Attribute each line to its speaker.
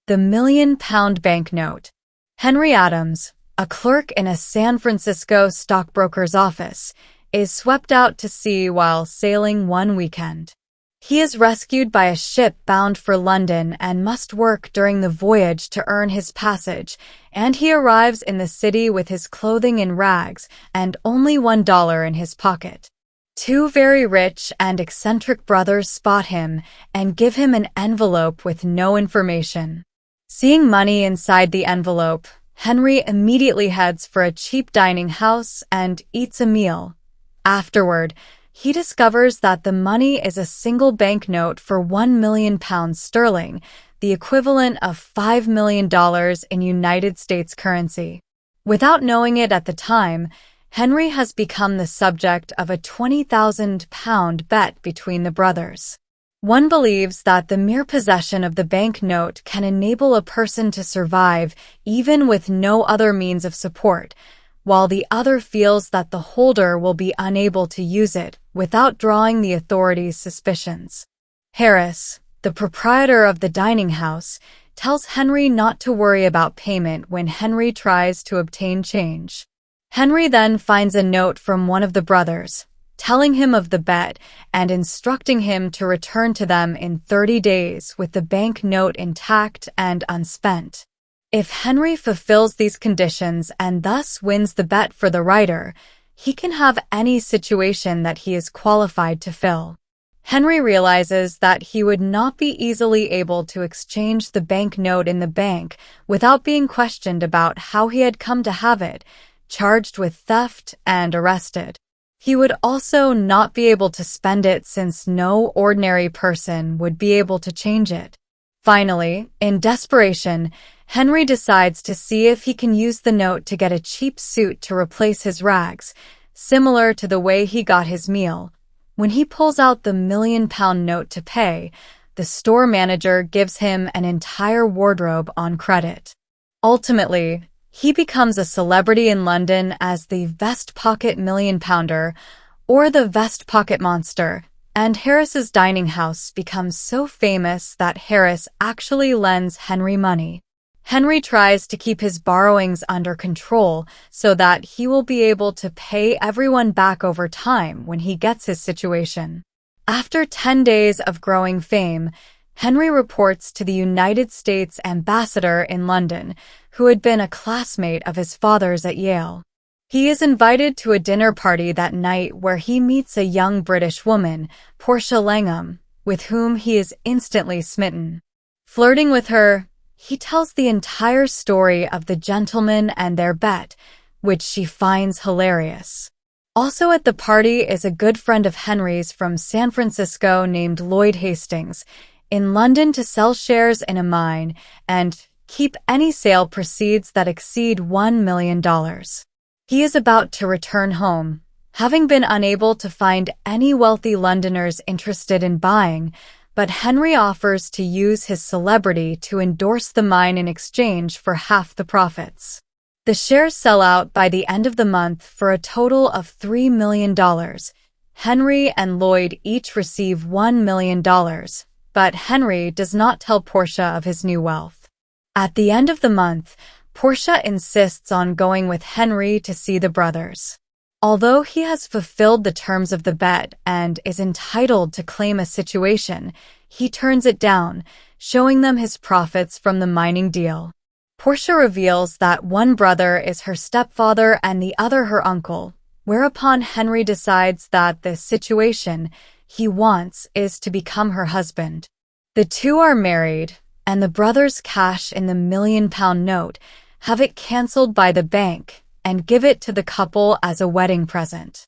Speaker 1: The £1,000,000 banknote. Henry Adams, a clerk in a San Francisco stockbroker's office, is swept out to sea while sailing one weekend. He is rescued by a ship bound for London and must work during the voyage to earn his passage, and he arrives in the city with his clothing in rags and only $1 in his pocket. Two very rich and eccentric brothers spot him and give him an envelope with no information. Seeing money inside the envelope, Henry immediately heads for a cheap dining house and eats a meal. Afterward, he discovers that the money is a single banknote for £1,000,000, the equivalent of $5 million in United States currency. Without knowing it at the time, Henry has become the subject of a £20,000 bet between the brothers. One believes that the mere possession of the banknote can enable a person to survive even with no other means of support, while the other feels that the holder will be unable to use it without drawing the authorities' suspicions. Harris, the proprietor of the dining house, tells Henry not to worry about payment when Henry tries to obtain change. Henry then finds a note from one of the brothers, telling him of the bet and instructing him to return to them in 30 days with the banknote intact and unspent. If Henry fulfills these conditions and thus wins the bet for the writer, he can have any situation that he is qualified to fill. Henry realizes that he would not be easily able to exchange the banknote in the bank without being questioned about how he had come to have it, charged with theft, and arrested. He would also not be able to spend it since no ordinary person would be able to change it. Finally, in desperation, Henry decides to see if he can use the note to get a cheap suit to replace his rags, similar to the way he got his meal. When he pulls out the £1,000,000 note to pay, the store manager gives him an entire wardrobe on credit. Ultimately, he becomes a celebrity in London as the Vest Pocket £1,000,000 or the Vest Pocket Monster, and Harris's dining house becomes so famous that Harris actually lends Henry money. Henry tries to keep his borrowings under control so that he will be able to pay everyone back over time when he gets his situation. After 10 days of growing fame, Henry reports to the United States ambassador in London, who had been a classmate of his father's at Yale. He is invited to a dinner party that night where he meets a young British woman, Portia Langham, with whom he is instantly smitten. Flirting with her, he tells the entire story of the gentleman and their bet, which she finds hilarious. Also at the party is a good friend of Henry's from San Francisco named Lloyd Hastings, in London to sell shares in a mine and keep any sale proceeds that exceed $1 million. He is about to return home, having been unable to find any wealthy Londoners interested in buying, but Henry offers to use his celebrity to endorse the mine in exchange for half the profits. The shares sell out by the end of the month for a total of $3 million. Henry and Lloyd each receive $1 million, but Henry does not tell Portia of his new wealth. At the end of the month, Portia insists on going with Henry to see the brothers. Although he has fulfilled the terms of the bet and is entitled to claim a situation, he turns it down, showing them his profits from the mining deal. Portia reveals that one brother is her stepfather and the other her uncle, whereupon Henry decides that the situation he wants is to become her husband. The two are married, and the brothers cash in the £1,000,000 note, have it cancelled by the bank, and give it to the couple as a wedding present.